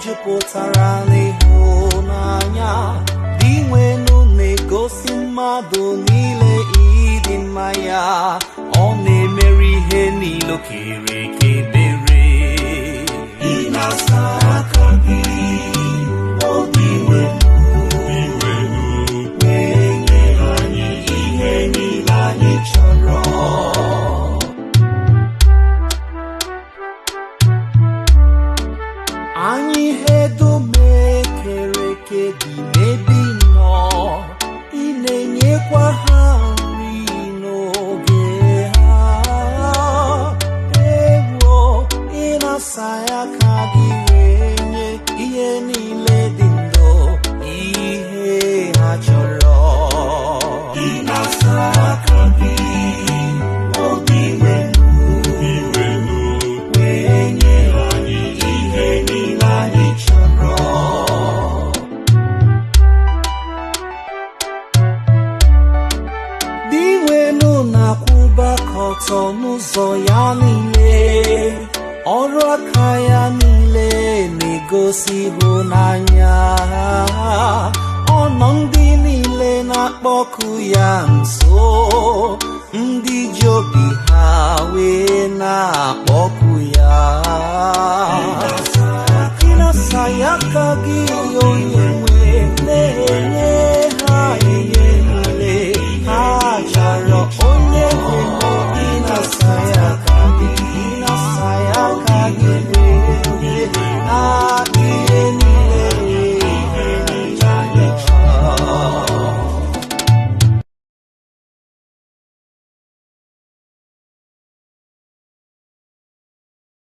jupụtara n'ịhụnanya dị nwenu na-egosi mmadụ niile ịdị mma ya ọ na-emeri ihe niile kere eke ebere ị na-asa aka gị obi nwenu wee nye anyị ihe niile anyị chọrọ anyị hedume kere eke dị n'ebe nọ ị na-enyekwa ha nri n'oge ha ewo ị na-asa aka gị wee nye ihe niile dị ndụ ihe ha chọrọ ị na-asa aka gị obi nwenu wee nye anyị ihe niile anyị chọrọ dị nwenu na-akwụba aka ọtọ n'ụzọ ya niile ọrụ aka ya niile na-egosi ịhụnanya ọ nọ ndị niile na-akpọku ya nso ndị ji obi ha